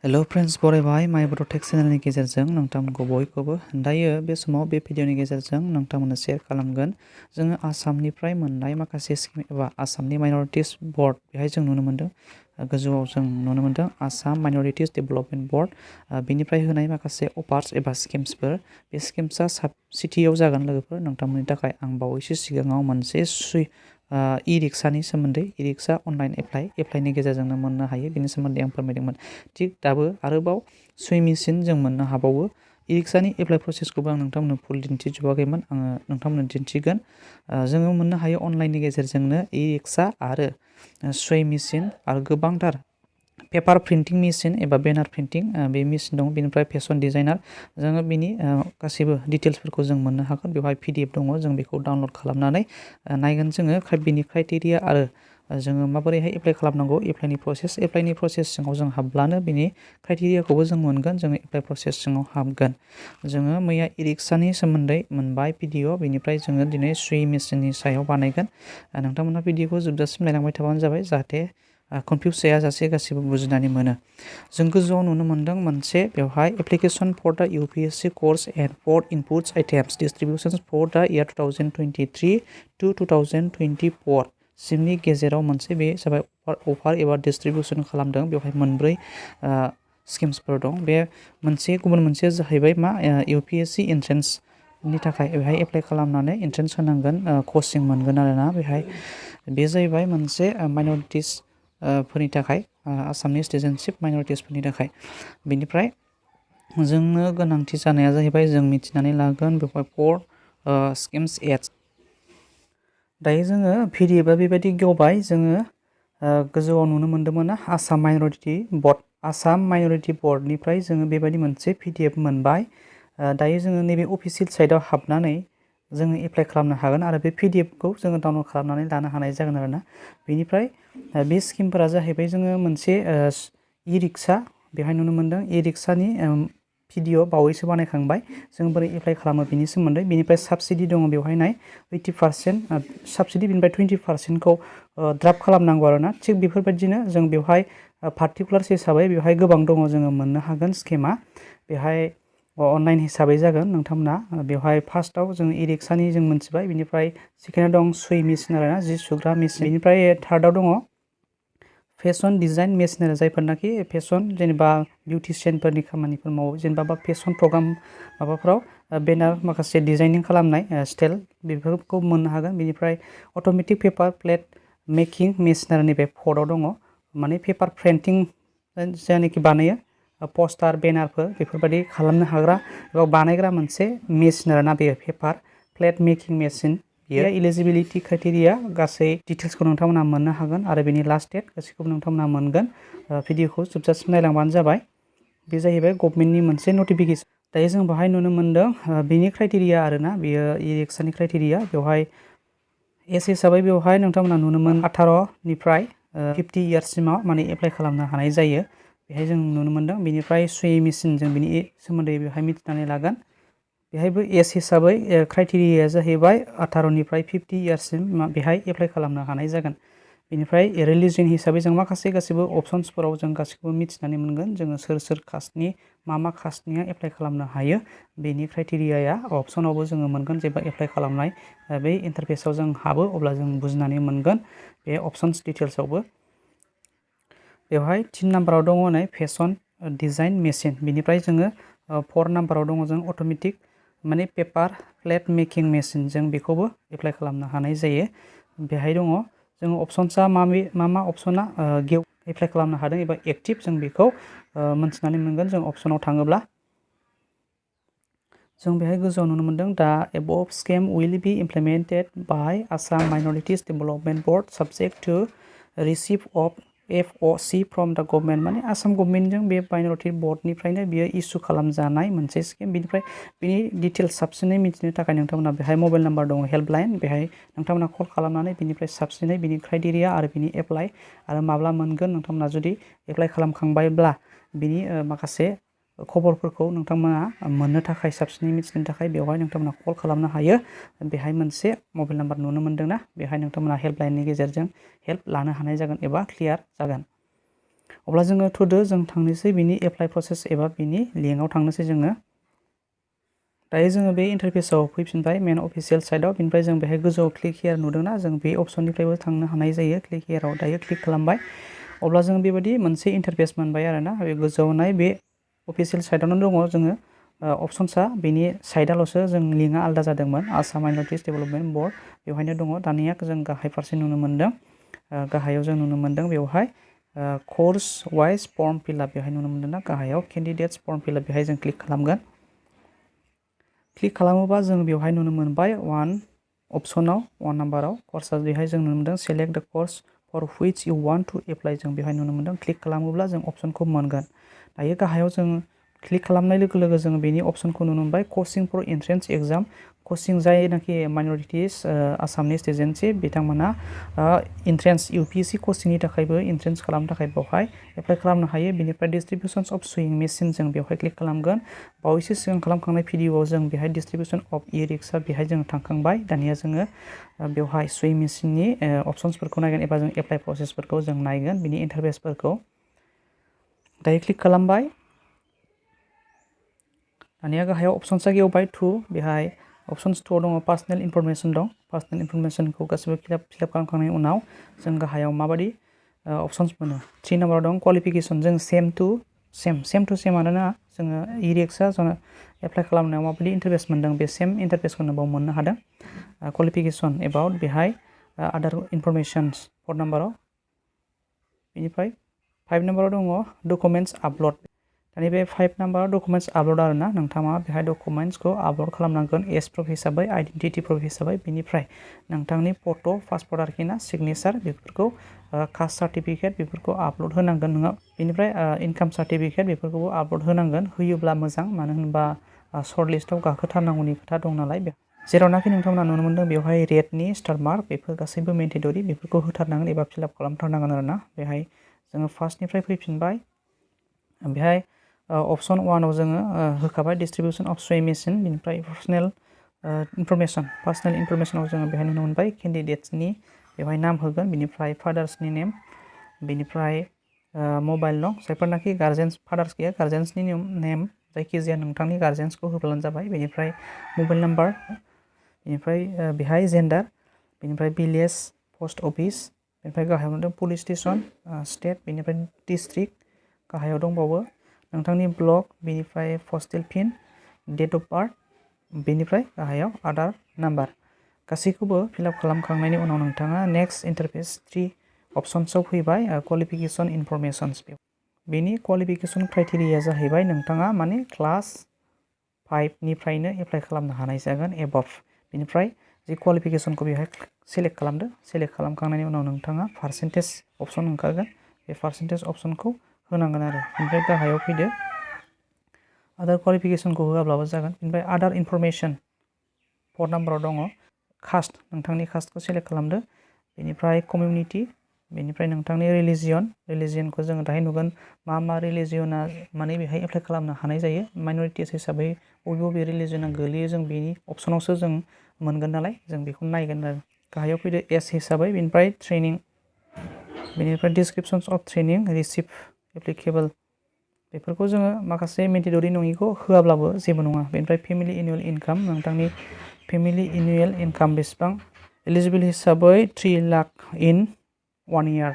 Hello friends बरायबाय माय बोदो चेनेलनि गेजेरजों नोंथांमोनखौ बयखौबो दायो बे समाव बे भिडिअनि गेजेरजों नोंथांमोननो शेयार खालामगोन जोङो आसामनिफ्राय मोननाय माखासे स्किम एबा आसामनि माइनरिटिस बोर्ड बेहाय जों नुनो मोनदों गोजौआव जों नुनो मोनदों आसाम माइनरिटिस डेभेलपमेन्ट बोर्ड बेनिफ्राय होनाय माखासे अफार्स एबा स्किम्सफोर बे स्किम्सआ साबसिडियाव जागोन लोगोफोर नोंथांमोननि थाखाय आं बावैसो सिगाङाव मोनसे ई-रिक्सानि सोमोन्दै ई-रिक्सा अनलाइन एप्लाइनि गेजेरजोंनो मोननो हायो बेनि सोमोन्दै आं फोरमायदोंमोन थिग दाबो आरोबाव सुइ मेसिन जों मोननो हाबावो ई-रिक्सानि एप्लाइ प्रसेसखौबो आं नोंथांमोननो फुल दिन्थिजोबाखैमोन आङो नोंथांमोननो दिन्थिगोन जोङो मोननो हायो अनलाइननि गेजेरजोंनो ई-रिक्सा आरो सुइ मेसिन आरो गोबांथार पेपार प्रिन्टिं मेसिन एबा बेनार प्रिन्टिं बे मेसिन दं बेनिफ्राय फेशन डिजाइनार जोङो बिनि गासैबो डिटेल्सफोरखौ जों मोननो हागोन बेवहाय PDF दङ जों बेखौ डाउनलड खालामनानै नायगोन जोङो बिनि क्राइटेरिया आरो जोङो माबोरैहाय एप्लाइ खालामनांगौ एप्लाइनि प्रसेस सिङाव जों हाबब्लानो बिनि क्राइटेरियाखौबो जों मोनगोन जोङो एप्लाइ प्रसेस सिङाव हाबगोन जोङो मैया ई-रिक्सानि सोमोन्दै मोनबाय भिडिअ बेनिफ्राय जोङो दिनै सुइ मेसिननि सायाव बानायगोन नोंथांमोनहा भिडिअखौ जोबजासिम नायलांबाय थाबानो जाबाय जाहाथे कनफिउज जायाजासे गासिबो बुजिनानै मोनो जों गोजौआव नुनो मोनदों मोनसे बेवहाय application for the UPSC course and for inputs items distributions for the year 2023 to 2024 सिमनि गेजेराव मोनसे बे जाबाय अफार एबा डिस्ट्रिबिउसन खालामदों बेवहाय मोनब्रै स्किम्सफोर दं बे गुबुन मोनसेया जाहैबाय मा UPSC एन्ट्रेन्सनि थाखाय बेवहाय एप्लाइ खालामनानै एन्ट्रेन्स होनांगोन कचिं मोनगोन आरोना बेहाय बे जाहैबाय मोनसे माइनरिटिस फोरनि थाखाय आसामनि सिटिजेनशिप माइनरिटिसफोरनि थाखाय बेनिफ्राय जोंनो गोनांथि जानाया जाहैबाय जों मिथिनानै लागोन बेवहाय फर स्किम्स एड्स दायो जोङो PDFआ बेबायदि गेवबाय जोङो गोजौआव नुनो मोन्दोंमोन आसाम माइनरिटि बर्डनिफ्राय जोङो बेबायदि मोनसे PDF मोनबाय दायो जोङो नैबे अफिसियेल साइटआव हाबनानै जोङो एप्लाइ खालामनो हागोन आरो बे PDFखौ जोङो डाउनलड खालामनानै लानो हानाय जागोन आरोना बेनिफ्राय बे स्किमफोरा जाहैबाय जोङो मोनसे ई-रिक्सा बेहाय नुनो मोन्दों ई-रिक्सानि भिडिअ बावैसो बानायखांबाय जों बोरै एप्लाइ खालामो बिनि सोमोन्दै बेनिफ्राय साबसिडि दङ बेवहाय नाय 80% साबसिडि बेनिफ्राय 20%खौ ड्राफ्ट खालामनांगौ आरोना थिग बेफोरबायदिनो जों बेवहाय पार्टिकुलार्स हिसाबै बेवहाय गोबां दङ जोङो मोननो हागोन स्किमा बेहाय अनलाइन हिसाबै जागोन नोंथांमोना बेवहाय फार्स्टआव जों ई-रिक्सानि जों मोनथिबाय बेनिफ्राय सेकेन्डआव दं सुइ मेसिन आरोना जि सुग्रा मेसिन बेनिफ्राय थार्डआव दङ फेशन डिजाइन मेसिन आरो जायफोरनाखि फेशन जेनेबा बिउटिशियानफोरनि खामानिफोर मावो जेनेबा बा फेशन प्रग्राम माबाफ्राव बेनार माखासे डिजाइनिं खालामनाय स्टाइल बेफोरखौ मोननो हागोन बेनिफ्राय automatic paper plate making machine आरो नैबे फर्डआव दङ माने पेपार प्रिन्टिं जायनाखि बानायो पस्टार बेनारफोर बेफोरबायदि खालामनो हाग्रा एबा बानायग्रा मोनसे मेसिन आरोना बेयो पेपार प्लेट मेकिं मेसिन बेयो एलिजिबिलिटि क्राइटेरिया गासै डिटेल्सखौ नोंथांमोना मोननो हागोन आरो बेनि लास्ट डेट गासैखौबो नोंथांमोना मोनगोन भिडिअखौ जोबजासिम नायलांबानो जाबाय बे जाहैबाय गभर्नमेन्टनि मोनसे नटिफिकेसन दायो जों बेहाय नुनो मोन्दों बिनि क्राइटेरिया आरोना बेयो ई-रिक्सानि क्राइटेरिया बेवहाय एज हिसाबै बेवहाय नोंथांमोना नुनो मोन 18निफ्राय 50 इयार्ससिमाव माने एप्लाइ खालामनो हानाय जायो बेहाय जों नुनो मोन्दों बेनिफ्राय सुइ मेसिन जों बिनि सोमोन्दै बेवहाय मिथिनानै लागोन बेहायबो एज हिसाबै क्राइटेरियाया जाहैबाय 18निफ्राय 50 इयार्ससिम बेहाय एप्लाइ खालामनो हानाय जागोन बेनिफ्राय रिलिजन हिसाबै जों माखासे गासिबो अपसन्सफोराव जों गासिखौबो मिथिनानै मोनगोन जोङो सोर कास्टनि मा कास्टनिया एप्लाइ खालामनो हायो बेनि क्राइटेरियाया अपसनावबो जोङो मोनगोन जेब्ला एप्लाइ खालामनाय बे इन्टारफेसआव जों हाबो अब्ला जों बुजिनानै मोनगोन बे अपसन्स डिटेल्सआवबो बेवहाय 3 नाम्बाराव दङ नै फेशन डिजाइन मेसिन बेनिफ्राय जोङो 4 नाम्बाराव दङ जों अट'मेटिक माने पेपार प्लेट मेकिं मेसिन जों बेखौबो एप्लाइ खालामनो हानाय जायो बेहाय दङ जोङो अपसन्सआ मा अपसना एप्लाइ खालामनो हादों एबा एक्टिभ जों बेखौ मोनथिनानै मोनगोन जों अपसनाव थाङोब्ला जों बेहाय गोजौआव नुनो मोन्दों the above scheme will be implemented by Assam minorities development board subject to receive of FOC from the government माने आसाम गभर्नमेन्टजों बे माइनरिटि बर्डनिफ्रायनो बियो इसु खालामजानाय मोनसे स्किम बेनिफ्राय बिनि डिटेल्स साबसिनै मिथिनो थाखाय नोंथांमोना बेहाय मबाइल नाम्बार दङ हेल्पलाइन बेहाय नोंथांमोना कल खालामनानै बिनिफ्राय साबसिनै बिनि क्राइटेरिया आरो बिनि एप्लाइ आरो माब्ला मोनगोन नोंथांमोना जुदि एप्लाइ खालामखांबायब्ला बिनि माखासे खबरफोरखौ नोंथांमोना मोननो थाखाय साबसिनै मिथिनो थाखाय बेवहाय नोंथांमोना कल खालामनो हायो बेहाय मोनसे मबाइल नाम्बार नुनो मोन्दोंना बेहाय नोंथांमोना हेल्पलाइननि गेजेरजों हेल्प लानो हानाय जागोन एबा क्लियार जागोन अब्ला जोङो थुदो जों थांनोसै बिनि एप्लाइ प्रसेस एबा बिनि लिंकआव थांनोसै जोङो दायो जोङो बे इन्टारफेसआव फैफिनबाय मेन अफिसियेल साइटआव बिनिफ्राय जों बेहाय गोजौआव क्लिक हियार नुदोंना जों बे अपसननिफ्रायबो थांनो हानाय जायो क्लिक हियाराव दायो क्लिक खालामबाय अब्ला जों बेबायदि मोनसे इन्टारफेस मोनबाय आरोना बे गोजौआव नाय बे अफिसियेल साइटआवनो दङ जोङो अपसन्सआ बेनि साइडआल'सो जों लिंकआ आलादा जादोंमोन आसाम माइनरिटिस डेभेलपमेन्ट बर्ड बेवहायनो दङ दानिया जों गाहाय फारसे नुनो मोन्दों गाहायाव जों नुनो मोन्दों बेवहाय कर्स वाइज फर्म फिलआप बेवहाय नुनो मोन्दों ना गाहायाव केन्डिडेट्स फर्म फिलआप बेहाय जों क्लिक खालामगोन क्लिक खालामोबा जों बेवहाय नुनो मोनबाय वान अपसनाव वान नाम्बाराव कर्सआ बेहाय जों नुनो मोन्दों select the course for which you want to apply जों बेवहाय नुनो मोन्दों क्लिक खालामोब्ला जों अपसनखौ मोनगोन दायो गाहायाव जों क्लिक खालामनाय लोगो लोगो जों बेनि अपसनखौ नुनो मोनबाय कचिं फर एन्ट्रेन्स एग्जाम कचिं जायनाखि माइनरिटिस आसामनि स्टुडेन्टसि बिथांमोना एन्ट्रेन्स UPSC कचिंनि थाखायबो एन्ट्रेन्स खालामनो थाखाय बेवहाय एप्लाइ खालामनो हायो बेनिफ्राय डिस्ट्रिबिउसन्स अफ सुइं मेसिन जों बेवहाय क्लिक खालामगोन बावैसो सिगां खालामखांनाय भिडिअआव जों बेहाय डिस्ट्रिबिउसन अफ इ-रिक्सा बेहाय जों थांखांबाय दानिया जोङो बेवहाय सुइं मेसिननि अपसन्सफोरखौ नायगोन एबा जों एप्लाइ प्रसेसफोरखौ जों नायगोन बिनि इन्टारफेसफोरखौ दायो क्लिक खालामबाय दानिया गाहायाव अपसन्सआ गेवबाय टु बेहाय अपसन्स 2 दङ पार्सनेल इनफरमेसन दं पार्सनेल इनफरमेसनखौ गासिबो फिलआप खालामखांनायनि उनाव जों गाहायाव माबायदि अपसन्स मोनो 3 नाम्बाराव दं क्वालिफिकेसन जों सेम टु सेम आरोना जोङो इ-रिक्सा जों एप्लाइ खालामनायाव माबायदि इन्टारफेस मोनदों बे सेम इन्टारफेसखौनो बाव मोननो हादों क्वालिफिकेसन एबाउट बेहाय आदार इनफरमेसन्स 4 नाम्बाराव बेनिफ्राय 5 नाम्बाराव दङ डकुमेन्टस आपल'ड दानि बे 5 नाम्बाराव डकुमेन्टस आपल'ड आरोना नोंथाङा बेहाय डकुमेन्टसखौ आपल'ड खालामनांगोन एज प्रुफ हिसाबै आइडेन्टिटि प्रुफ हिसाबै बेनिफ्राय नोंथांनि फट' पासपर्ट आरोखि ना सिगनेचार बेफोरखौ कास्ट सार्टिफिकेट बेफोरखौ आपल'ड होनांगोन नोङो बेनिफ्राय इनकाम सार्टिफिकेट बेफोरखौबो आपल'ड होनांगोन होयोब्ला मोजां मानो होनबा सर्ट लिस्टआव गाखोथारनांगौनि खोथा दं नालाय जेरावनाखि नोंथांमोना नुनो मोन्दों बेवहाय रेडनि स्टार मार्क बेफोर गासैबो मेन्डेटरि बेफोरखौ होथारनांगोन एबा फिलआप खालामथारनांगोन आरोना बेहाय जोङो फार्स्टनिफ्राय फैफिनबाय बेहाय अपसन 1आव जोङो होखाबाय डिस्ट्रिबिउसन अफ सुइं मेसिन बेनिफ्राय पार्सनेल इनफरमेसनाव जोङो बेहाय नुनो मोनबाय केन्डिडेट्सनि बेवहाय नाम होगोन बेनिफ्राय फादार्सनि नेम बेनिफ्राय मबाइल नं जायफोरनाखि गार्जेन्स फादार्स गैया गार्जेन्सनि नेम जायखिजाया नोंथांनि गार्जेन्सखौ होब्लानो जाबाय बेनिफ्राय मबाइल नाम्बार बेनिफ्राय बेहाय जेन्डार बेनिफ्राय भिलेज पस्ट अफिस बेनिफ्राय गाहायाव दं पुलिस स्टेसन स्टेट बेनिफ्राय डिस्ट्रिक्ट गाहायाव दंबावो नोंथांनि ब्लक बेनिफ्राय पस्टेल पिन डेट अफ बार्थ बेनिफ्राय गाहायाव आधार नाम्बार गासैखौबो फिलआप खालामखांनायनि उनाव नोंथाङा नेक्स्ट इन्टारफेस 3 अपसन्सआव फैबाय क्वालिफिकेसन इनफरमेसन्स बेनि क्वालिफिकेसन क्राइटेरिया जाहैबाय नोंथाङा माने क्लास 5निफ्रायनो एप्लाइ खालामनो हानाय जागोन एबभ बेनिफ्राय जि क्वालिफिकेसनखौ बेहाय सेलेक्ट खालामदो सेलेक्ट खालामखांनायनि उनाव नोंथाङा पार्सेन्टेज अपसन ओंखारगोन बे पार्सेन्टेज अपसनखौ होनांगोन आरो बेनिफ्राय गाहायाव फैदो आदार क्वालिफिकेसनखौ होआब्लाबो जागोन बेनिफ्राय आदार इनफरमेसन 4 नाम्बाराव दङ कास्ट नोंथांनि कास्टखौ सेलेक्ट खालामदो बेनिफ्राय कमिउनिटि बेनिफ्राय नोंथांनि रिलिजियनखौ जोङो दाहाय नुगोन मा रिलिजियना माने बेहाय एप्लाइ खालामनो हानाय जायो माइनरिटिस हिसाबै बबे रिलिजियना गोलैयो जों बेनि अपसनावसो जों मोनगोन नालाय जों बेखौ नायगोन आरो गाहायाव फैदो एज हिसाबै बेनिफ्राय ट्रेनिं बेनिफ्राय डिसक्रिपसन्स अफ ट्रेनिं रिसिभ एप्लिकेबल बेफोरखौ जोङो माखासे मेन्डेटरि नङिखौ होआब्लाबो जेबो नङा बेनिफ्राय फेमिलि एनुवेल इनकाम नोंथांनि फेमिलि एनुवेल इनकाम बेसेबां एलिजिबल हिसाबै 3 लाख इन 1 इयार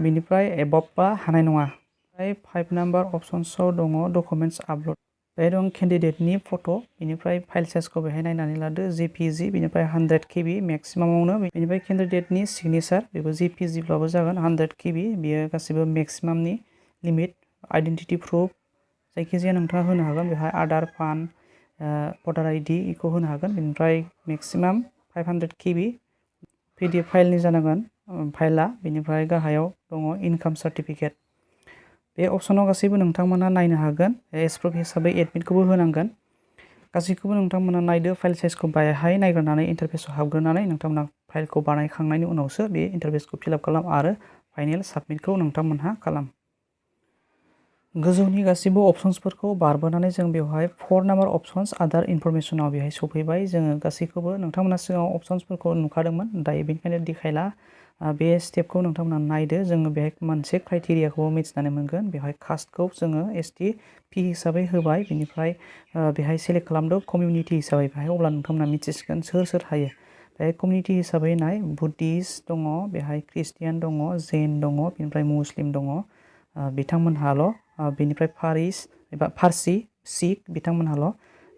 बेनिफ्राय एबभबा हानाय नङा ओमफ्राय 5 नाम्बार अपसन्सआव दङ डकुमेन्टस आपल'ड बेहाय दं केन्डिडेटनि फट' बेनिफ्राय फाइल साइजखौ बेहाय नायनानै लादो JPG बेनिफ्राय 100 KB मेक्सिमामावनो बेनिफ्राय केन्डिडेटनि सिगनेचार बेबो JPGब्लाबो जागोन 100 KB बेयो गासिबो मेक्सिमामनि लिमिट आइडेन्टिटि प्रुफ जायखिजाया नोंथाङा होनो हागोन बेहाय आधार पान भटार ID बेखौ होनो हागोन बेनिफ्राय मेक्सिमाम 500 KB PDF फाइलनि जानांगोन फाइला बेनिफ्राय गाहायाव दङ इनकाम सार्टिफिकेट बे अपसनाव गासैबो नोंथांमोना नायनो हागोन एज प्रुफ हिसाबै एडमिटखौबो होनांगोन गासैखौबो नोंथांमोना नायदो फाइल साइजखौ बाहाय नायग्रोनानै इन्टारफेसआव हाबग्रोनानै नोंथांमोना फाइलखौ बानायखांनायनि उनावसो बे इन्टारफेसखौ फिलआप खालाम आरो फाइनेल साबमिटखौ नोंथांमोनहा खालाम गोजौनि गासिबो अपसन्सफोरखौ बारबोनानै जों बेवहाय 4 नाम्बार अपसन्स आदार इनफरमेसनाव बेहाय सफैबाय। जोङो गासैखौबो नोंथांमोना सिगाङाव अपसन्सफोरखौ नुखादोंमोन, दायो बेनिखायनो देखायला। बे स्टेपखौ नोंथांमोना नायदो। जोङो बेहाय मोनसे क्राइटेरियाखौ मिथिनानै मोनगोन। बेवहाय कास्टखौ जोङो ST P हिसाबै होबाय, बेनिफ्राय बेहाय सेलेक्ट खालामदो कमिउनिटि हिसाबै। बेहाय अब्ला नोंथांमोना मिथिसिगोन सोर हायो। बेहाय कमिउनिटि हिसाबै नाय बुद्धिस्ट दङ, बेहाय ख्रिस्टियान दङ, जैन दङ, बेनिफ्राय मुस्लिम दङ, बिथांमोनहाल', बेनिफ्राय फारसि, सिख बिथांमोनहाल'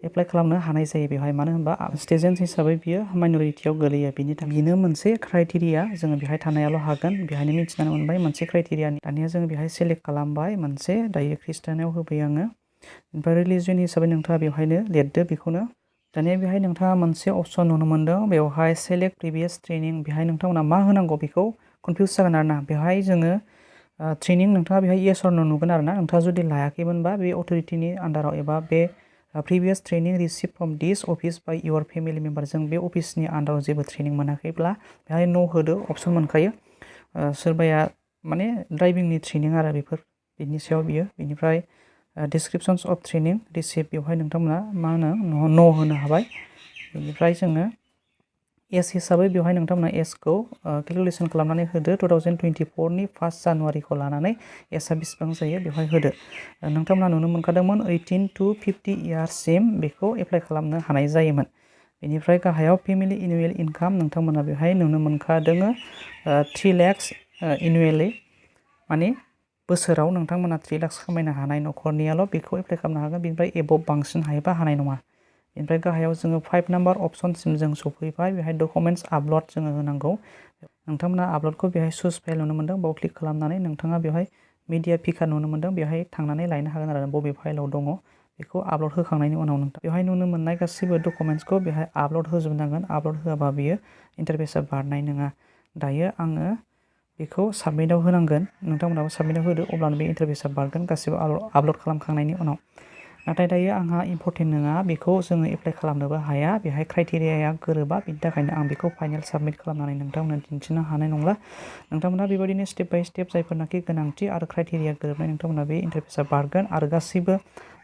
एप्लाइ खालामनो हानाय जायो बेवहाय। मानो होनबा स्टुडेन्ट हिसाबै बियो माइन'रिटियाव गोलैयो, बिनि थाखाय बेनो मोनसे क्राइटेरिया। जोङो बेहाय थानायाल' हागोन। बेहायनो मिथिनानै मोनबाय मोनसे क्राइटेरियानि। दानिया जोङो बेहाय सेलेक्ट खालामबाय मोनसे, दायो ख्रिस्टानाव होबाय आङो। ओमफ्राय रिलिजन हिसाबै नोंथाङा बेवहायनो लिरदो बेखौनो। दानिया बेहाय नोंथाङा मोनसे अपसन नुनो मोनदों, बेवहाय सेलेक्ट प्रिभियास ट्रेनिं। बेहाय नोंथांमोना मा होनांगौ बेखौ कनफिउस जागोन आरोना। बेवहाय जोङो ट्रेनिं नोंथाङा बेहाय येस अर नो नुगोन आरोना। नोंथाङा जुदि लायाखैमोनबा बे अथ'रिटिनि आन्दाराव एबा बे previous training receive from this office by your family member, जों बे अफिसनि आन्दाराव जेबो ट्रेनिं मोनाखैब्ला बेहाय न' होदो, अपसन मोनखायो। सोरबाया माने ड्राइभिंनि ट्रेनिं आरो बिनि सायाव बियो। बेनिफ्राय डिसक्रिपसन्स अफ ट्रेनिं रिसिभ, बेवहाय नोंथांमोना मा होनो न' होनो हाबाय। बेनिफ्राय जोङो एज हिसाबै बेवहाय नोंथांमोना एजखौ केलकुलेसन खालामनानै होदो। 2024नि 1 जानुवारिखौ लानानै एजआ बेसेबां जायो बेवहाय होदो। नोंथांमोना नुनो मोनखादोंमोन 18 to 50 इयार्ससिम बेखौ एप्लाइ खालामनो हानाय जायोमोन। बेनिफ्राय गाहायाव फेमिलि एनुवेल इनकाम नोंथांमोना बेवहाय नुनो मोनखादों 3 लाख एनुवेलि, माने बोसोराव नोंथांमोना 3 लाख खामायनो हानाय न'खरनियाल' बेखौ एप्लाइ खालामनो हागोन। बेनिफ्राय एबभ बांसिन हायोबा हानाय नङा। बेनिफ्राय गाहायाव जोङो 5 नाम्बार अपसनसिम जों सफैबाय। बेहाय डकुमेन्टस आपल'ड जोङो होनांगौ। नोंथांमोना आपल'डखौ बेहाय सुज फाइल नुनो मोनदों, बाव क्लिक खालामनानै नोंथाङा बेवहाय मिडिया पिकार नुनो मोनदों, बेवहाय थांनानै लायनो हागोन आरो बबे फाइलाव दङ बेखौ आपल'ड होखांनायनि उनाव नोंथां बेवहाय नुनो मोननाय गासैबो डकुमेन्टसखौ बेहाय आपल'ड होजोबनांगोन। आपल'ड होआबा बियो इन्टारफेसआ बारनाय नङा। दायो आङो बेखौ साबमिटआव होनांगोन, नोंथांमोनाबो साबमिटआव होदो, अब्लानो बे इन्टारफेसआ बारगोन गासैबो आपल'ड खालामखांनायनि उनाव। नाथाय दायो आंहा इम्परटेन्ट नङा, बेखौ जोङो एप्लाइ खालामनोबो हाया, बेहाय क्राइटेरियाया गोरोबा, बिनि थाखायनो आं बेखौ फाइनेल साबमिट खालामनानै नोंथांमोननो दिन्थिनो हानाय नंला। नोंथांमोना बेबायदिनो स्टेप बाय स्टेप जायफोरनाखि गोनांथि आरो क्राइटेरिया गोरोबनाय नोंथांमोना बे इन्टारफेसआ बारगोन। आरो गासैबो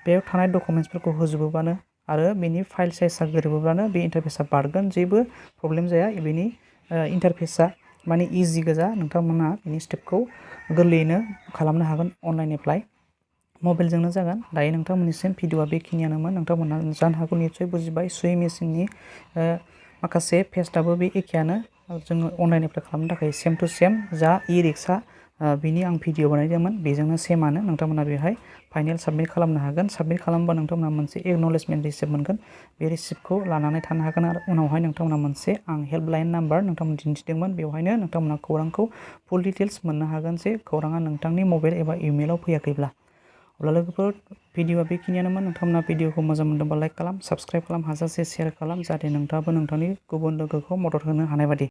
बेयाव थानाय डकुमेन्टसफोरखौ होजोबोबानो आरो बेनि फाइल साइजआ गोरोबोब्लानो बे इन्टारफेसआ बारगोन, जेबो प्रब्लेम जाया। बेनि इन्टारफेसआ माने इजि गोजा, नोंथांमोना बेनि स्टेपखौ गोरलैयैनो खालामनो हागोन। अनलाइन एप्लाइ मबाइलजोंनो जागोन। दायो नोंथांमोननिसिम भिडिअ'आ बेखिनियानोमोन। नोंथांमोना जानो हागौ निसय बुजिबाय। सुइ मेचिननि माखासे पेस्टआबो बे एखेयानो। जोङो अनलाइन एप्लाइ खालामनो थाखाय सेम टु सेम जा इ रिक्सा बिनि आं भिडिअ बानायदोंमोन बेजोंनो सेमानो। नोंथांमोना बेहाय फाइनेल साबमिट खालामनो हागोन। साबमिट खालामबा नोंथांमोना मोनसे एक्न'लेजमेन्ट रिसिप्ट मोनगोन। बे रिसिप्टखौ लानानै थानो हागोन आरो उनावहाय नोंथांमोना मोनसे आं हेल्पलाइन नाम्बार नोंथांमोन दिन्थिदोंमोन, बेवहायनो नोंथांमोना खौरांखौ फुल डिटेल्स मोननो हागोन जे खौराङा नोंथांनि मबाइल एबा इमेलाव फैयाखैब्ला। अब्ला लोगोफोर भिडिअ'आ बेखिनियानोमोन। नोंथांमोना भिडिअ'खौ मोजां मोनदोंबा लाइक खालाम, साबस्क्राइब खालाम, हाजासे शेयार खालाम, जाहाथे नोंथाङाबो नोंथांनि गुबुन लोगोखौ मदद होनो हानाय बादि।